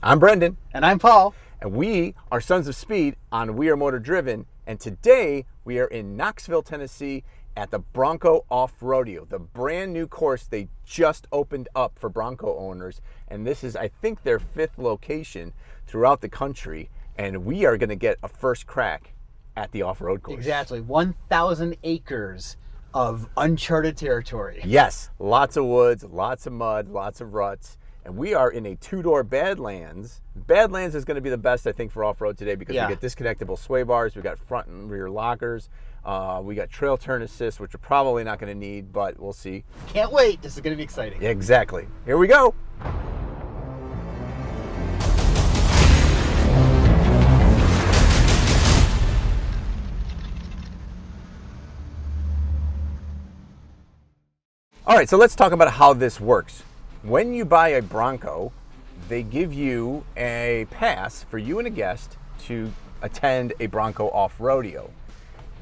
I'm Brendan. And I'm Paul. And we are Sons of Speed on We Are Motor Driven. And today we are in Knoxville, Tennessee at the Bronco Off-Roadeo, the brand new course they just opened up for Bronco owners. And this is, I think, their 5th location throughout the country. And we are going to get a first crack at the off-road course. Exactly. 1,000 acres of uncharted territory. Yes, lots of woods, lots of mud, lots of ruts. And we are in a 2-door Badlands. Badlands is going to be the best, I think, for off-road today because we get disconnectable sway bars, we got front and rear lockers, we got trail turn assist, which we're probably not going to need, but we'll see. Can't wait. This is going to be exciting. Exactly. Here we go. All right, so let's talk about how this works. When you buy a Bronco, they give you a pass for you and a guest to attend a Bronco Off-Roadeo.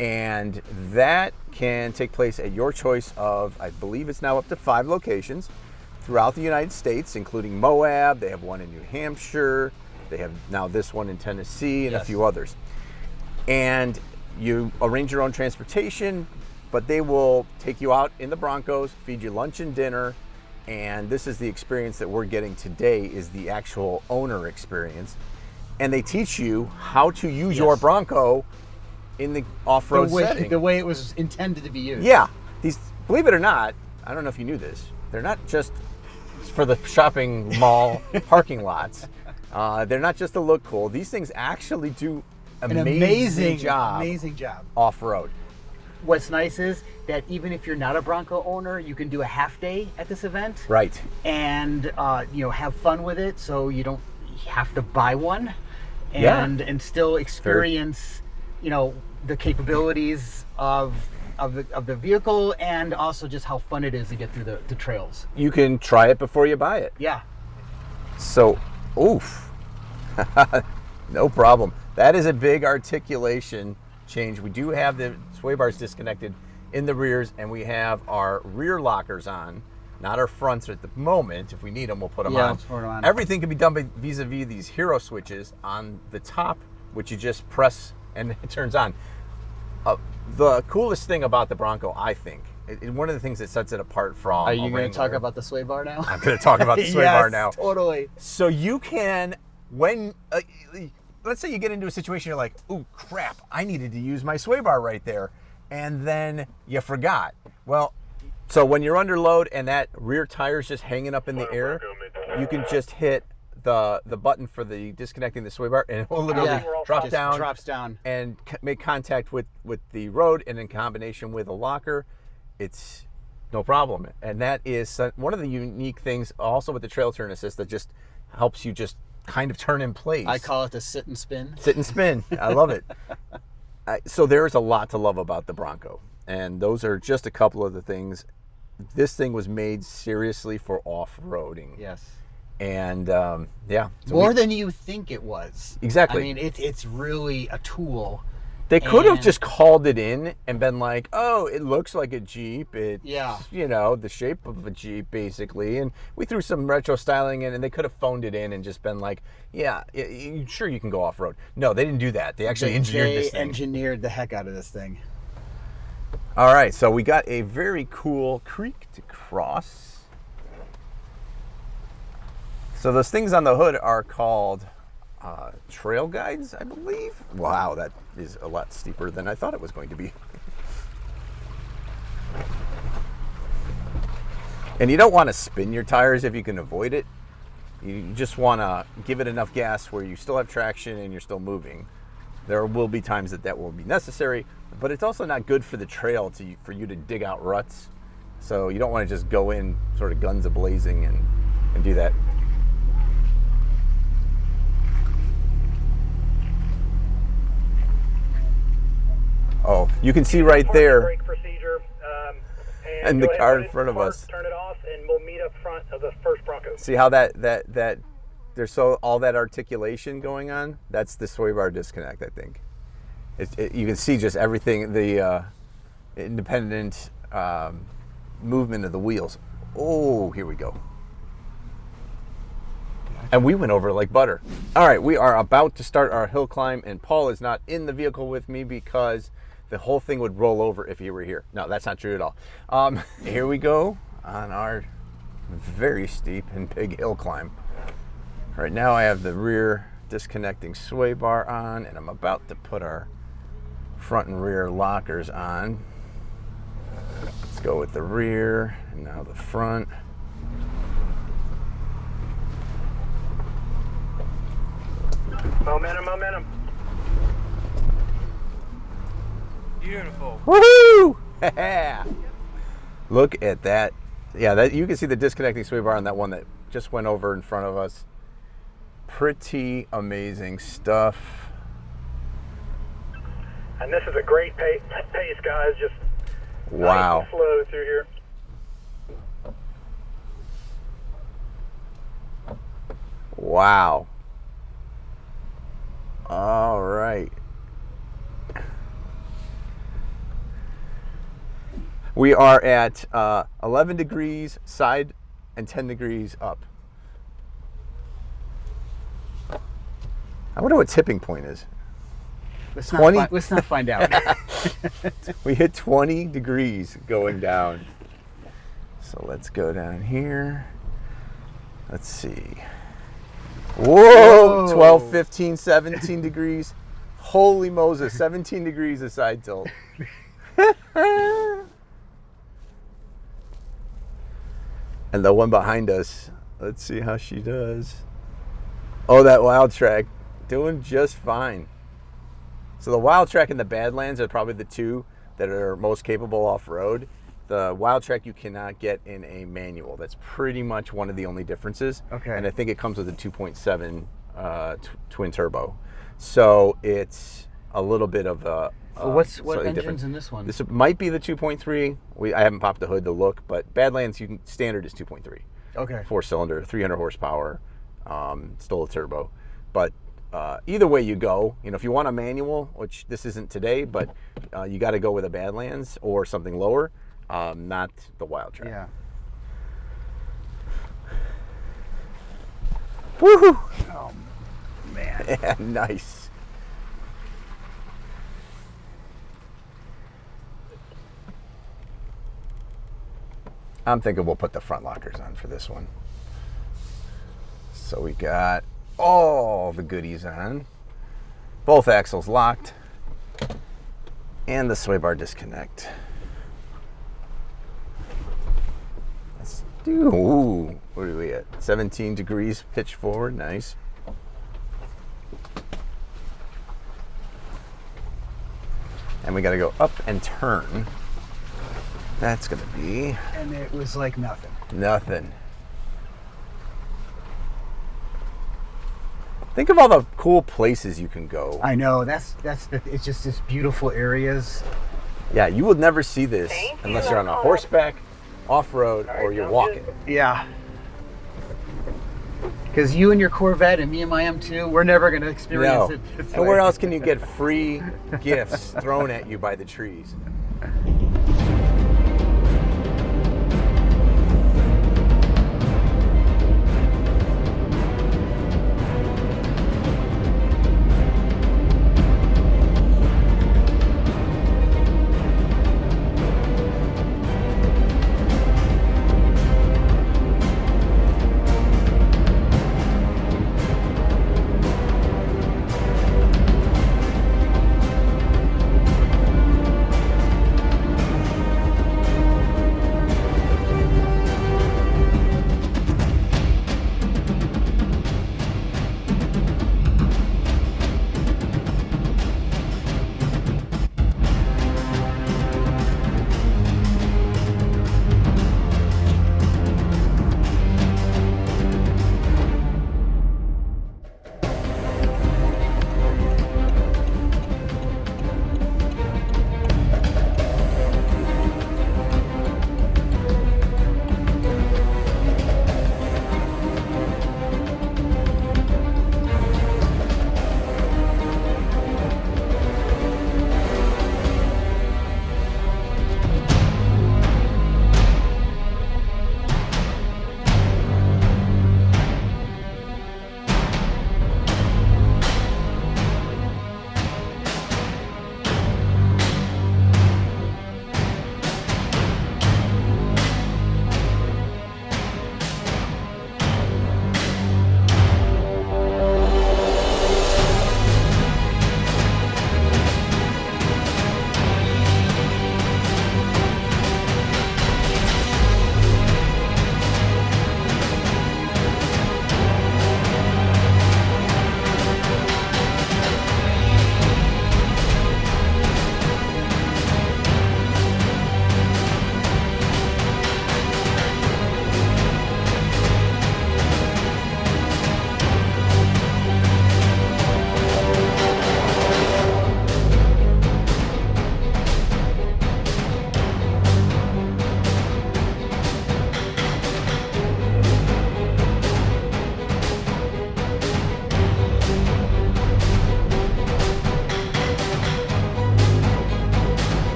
And that can take place at your choice of, I believe it's now up to 5 locations throughout the United States, including Moab. They have one in New Hampshire. They have now this one in Tennessee and a few others. And you arrange your own transportation, but they will take you out in the Broncos, feed you lunch and dinner. And this is the experience that we're getting today, is the actual owner experience. And they teach you how to use your Bronco in the off-road setting. The way it was intended to be used. Yeah. These, believe it or not, I don't know if you knew this, they're not just for the shopping mall parking lots. They're not just to look cool. These things actually do an amazing job off-road. What's nice is that even if you're not a Bronco owner, you can do a half day at this event. Right. And have fun with it, so you don't have to buy one, and still experience the capabilities of the vehicle, and also just how fun it is to get through the trails. You can try it before you buy it. Yeah. So, oof. No problem. That is a big articulation change. We do have the sway bars disconnected in the rears, and we have our rear lockers on, not our fronts at the moment. If we need them, we'll put them on. Let's put them on. Everything can be done by vis-a-vis these hero switches on the top, which you just press and it turns on. The coolest thing about the Bronco, I think, one of the things that sets it apart from Are you going to talk about the sway bar now? I'm going to talk about the sway bar now. Totally. So you can, when let's say you get into a situation, you're like, ooh, crap, I needed to use my sway bar right there. And then you forgot. Well, so when you're under load and that rear tire's just hanging up in the air, you can just hit the button for the disconnecting the sway bar, and it will literally drops down and make contact with the road, and in combination with a locker, it's no problem. And that is one of the unique things also with the trail turn assist that just helps you just kind of turn in place. I call it the sit and spin. Sit and spin. I love it. So there's a lot to love about the Bronco, and those are just a couple of the things. This thing was made seriously for off-roading. Yes. And more than you think it was. Exactly. I mean, it's really a tool. They could have just called it in and been like, oh, it looks like a Jeep. It's, the shape of a Jeep, basically. And we threw some retro styling in, and they could have phoned it in and just been like, sure, you can go off-road. No, they didn't do that. They actually engineered this thing. They engineered the heck out of this thing. All right, so we got a very cool creek to cross. So those things on the hood are called trail guides, I believe. Wow, that is a lot steeper than I thought it was going to be. And you don't want to spin your tires if you can avoid it. You just want to give it enough gas where you still have traction and you're still moving. There will be times that will be necessary, but it's also not good for the trail for you to dig out ruts. So you don't want to just go in sort of guns a-blazing and do that. Oh, you can see right there. Brake procedure, and the car in front of us. Turn it off, and we'll meet up front of the first Bronco. See how that there's all that articulation going on? That's the sway bar disconnect, I think. You can see just everything, the independent movement of the wheels. Oh, here we go. And we went over like butter. All right, we are about to start our hill climb, and Paul is not in the vehicle with me because the whole thing would roll over if he were here. No, that's not true at all. Here we go on our very steep and big hill climb. Right now I have the rear disconnecting sway bar on, and I'm about to put our front and rear lockers on. Let's go with the rear, and now the front. Momentum, momentum. Beautiful. Woohoo! Look at that. Yeah, that you can see the disconnecting sway bar on that one that just went over in front of us. Pretty amazing stuff. And this is a great pace, guys. Just Wow. nice and slow through here. Wow. All right. We are at 11 degrees side and 10 degrees up. I wonder what tipping point is. Let's 20? let's not find out. We hit 20 degrees going down. So let's go down here. Let's see. Whoa, Whoa. 12, 15, 17 degrees. Holy Moses, 17 degrees of side tilt. And the one behind us, let's see how she does. Oh, that Wild Track, doing just fine. So the Wild Track and the Badlands are probably the two that are most capable off-road. The Wild Track you cannot get in a manual. That's pretty much one of the only differences. Okay. And I think it comes with a 2.7 twin turbo. So it's a little bit of a what slightly engine's different. in this one? This might be the 2.3. I haven't popped the hood to look, but Badlands standard is 2.3. Okay. 4-cylinder, 300 horsepower, still a turbo. But either way you go, if you want a manual, which this isn't today, but you got to go with a Badlands or something lower, not the Wild Track. Yeah. Woohoo! Oh man. Yeah, nice. I'm thinking we'll put the front lockers on for this one. So we got all the goodies on. Both axles locked. And the sway bar disconnect. Let's do, ooh, what are we at? 17 degrees pitch forward, nice. And we gotta go up and turn. That's gonna be And it was like nothing. nothing. Think of all the cool places you can go. I know. It's just this beautiful areas. Yeah, you will never see this unless you're on a horseback, off-road, or you're walking. Yeah. Because you and your Corvette and me and my M2, we're never going to experience No. it this And way. where else can you get free gifts thrown at you by the trees?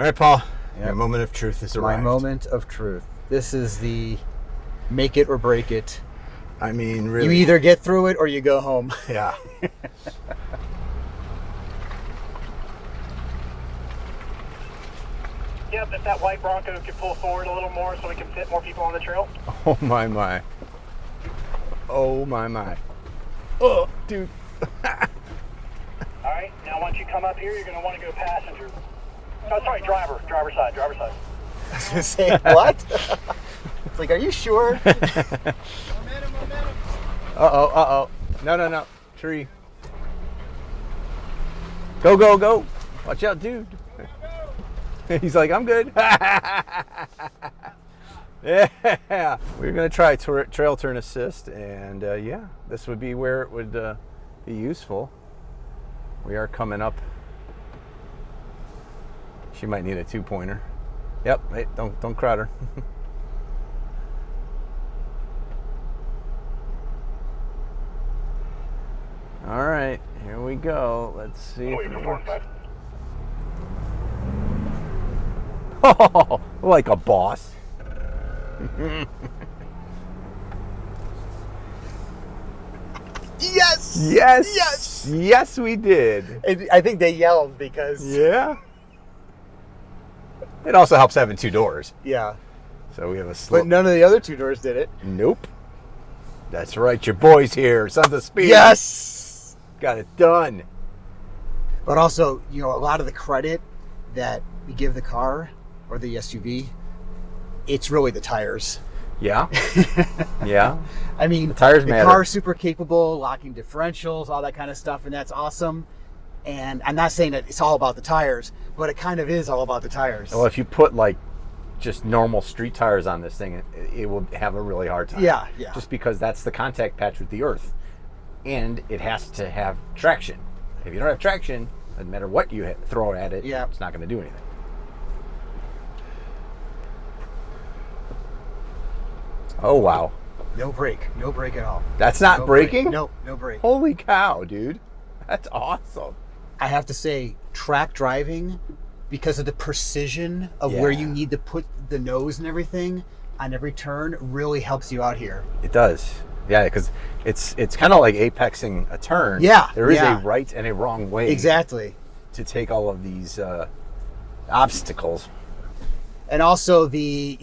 right, Paul. Yep. Your moment of truth is My arrived. moment of truth. This is the make it or break it. I mean, really. You either get through it or you go home. Yeah. Yep, if that white Bronco could pull forward a little more so we can fit more people on the trail. Oh, my. Oh, my. Oh, dude. All right, now once you come up here, you're going to want to go passenger. Oh, sorry, driver side. I was gonna say, what? It's like, are you sure? Uh-oh. No. Tree. Go. Watch out, dude. He's like, I'm good. Yeah. We're going to try trail turn assist, and yeah, this would be where it would be useful. We are coming up. She might need a 2-pointer. Yep, hey, don't crowd her. All right, here we go. Let's see if it works. Oh, like a boss. Yes, we did. And I think they yelled because... Yeah. It also helps having 2 doors. Yeah. So we have a slow... But none of the other 2 doors did it. Nope. That's right, your boy's here. Sons of Speed. Yes! Got it done. But also, a lot of the credit that we give the car or the SUV, it's really the tires. Yeah. Yeah. I mean, the tires matter. The car's super capable, locking differentials, all that kind of stuff, and that's awesome. And I'm not saying that it's all about the tires, but it kind of is all about the tires. Well, if you put just normal street tires on this thing, it will have a really hard time. Yeah. Just because that's the contact patch with the earth, and it has to have traction. If you don't have traction, doesn't matter what you throw at it, it's not going to do anything. Oh, wow. No brake at all. That's not braking? No brake. Holy cow, dude. That's awesome. I have to say, track driving, because of the precision of where you need to put the nose and everything on every turn, really helps you out here. It does. Yeah, because it's kind of like apexing a turn. Yeah. There is a right and a wrong way. Exactly. To take all of these obstacles. And also the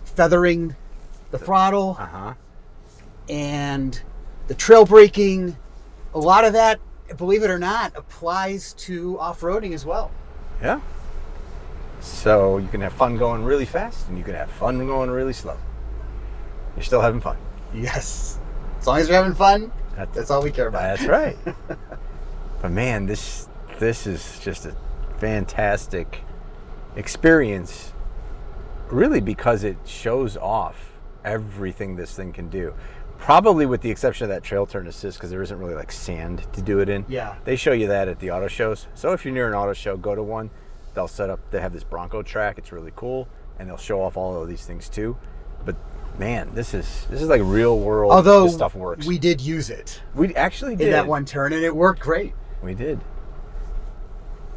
feathering the throttle, and the trail braking, a lot of that, believe it or not, applies to off-roading as well. Yeah. So you can have fun going really fast, and you can have fun going really slow. You're still having fun. Yes. As long as you're having fun, that's all we care about. That's right. But man, this is just a fantastic experience, really, because it shows off everything this thing can do. Probably with the exception of that trail turn assist, because there isn't really sand to do it in. Yeah. They show you that at the auto shows. So if you're near an auto show, go to one. They have this Bronco track. It's really cool, and they'll show off all of these things too. But man, this is like real world. Although this stuff works. We did use it. We actually did in that one turn, and it worked great. We did.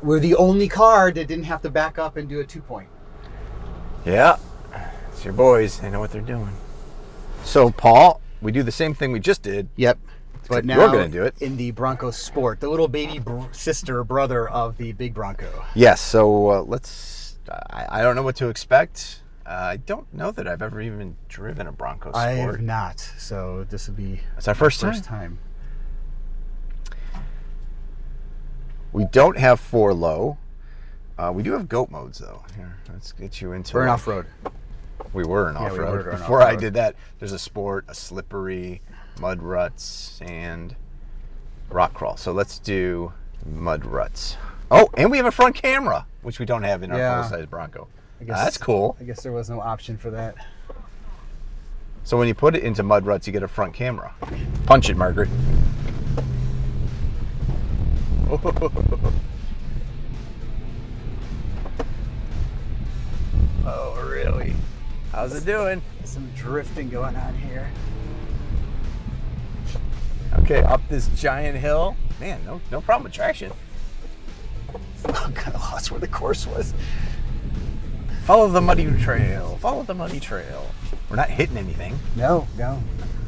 We're the only car that didn't have to back up and do a 2-point. Yeah, it's your boys. They know what they're doing. So, Paul, we do the same thing we just did. Yep. But now you're going to do it in the Bronco Sport, the little baby brother of the big Bronco. Yes. So let's. I don't know what to expect. I don't know that I've ever even driven a Bronco Sport. I have not. So this would be. It's our first time. We don't have 4 low. We do have goat modes though. Here, let's get you into. We're in off-road. We were in off-road. Before I did that, there's a sport, a slippery, mud ruts, sand, rock crawl. So let's do mud ruts. Oh, and we have a front camera, which we don't have in our full-size Bronco. That's cool. I guess there was no option for that. So when you put it into mud ruts, you get a front camera. Punch it, Margaret. Oh, really? How's it doing? Some drifting going on here. Okay, up this giant hill. Man, no problem with traction. kind of lost where the course was. Follow the muddy trail. Follow the muddy trail. We're not hitting anything. No.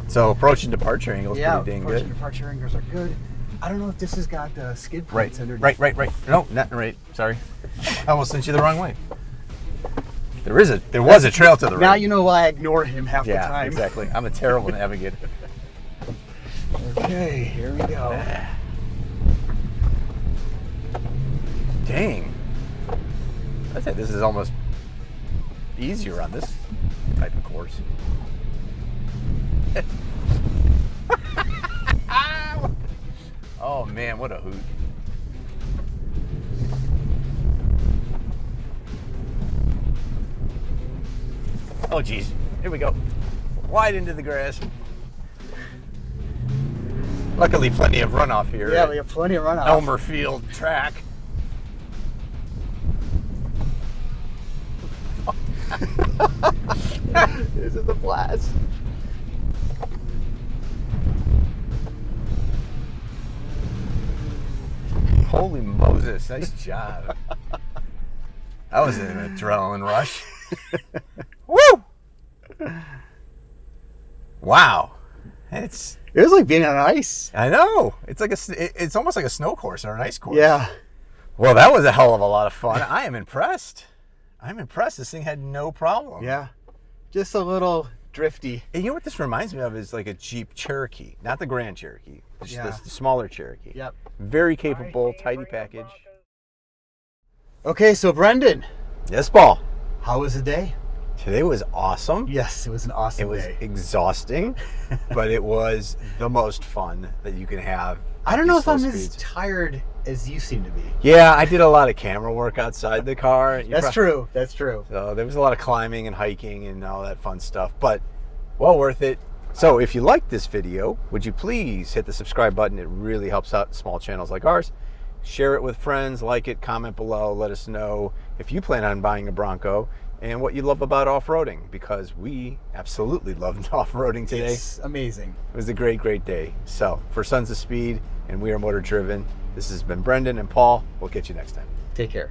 So approach and departure angles Yeah, pretty dang approach good. and departure angles are good. I don't know if this has got skid plates underneath. Right. No, not right. Sorry. I almost sent you the wrong way. There was a trail to the right. Now you know why I ignore him half the Yeah, time. exactly. I'm a terrible navigator. Okay, here we go. Dang. I'd say this is almost easier on this type of course. Oh man, what a hoot. Oh geez, here we go. Wide into the grass. Luckily plenty of runoff here. Yeah, we have plenty of runoff. Elmer Field track. This is a blast. Holy Moses, nice job. That was an adrenaline rush. Woo! Wow. It was like being on ice. I know. It's almost like a snow course or an ice course. Yeah. Well, that was a hell of a lot of fun. I am impressed. This thing had no problem. Yeah. Just a little drifty. And you know what this reminds me of is like a Jeep Cherokee, not the Grand Cherokee, just Yeah. the smaller Cherokee. Yep. Very capable, tidy package. Okay, so Brendan, Yes, Paul. how was the day? Today was awesome. Yes, it was an awesome It was day. exhausting, but it was the most fun that you can have. I don't know at if these I'm slow as speeds. tired as you seem to be. Yeah, I did a lot of camera work outside the car. That's true. That's true. So there was a lot of climbing and hiking and all that fun stuff, but well worth it. So if you like this video, would you please hit the subscribe button? It really helps out small channels like ours. Share it with friends, like it, comment below, let us know if you plan on buying a Bronco and what you love about off-roading, because we absolutely loved off-roading today. It's amazing. It was a great, great day. So for Sons of Speed and We Are Motor Driven, this has been Brendan and Paul. We'll catch you next time. Take care.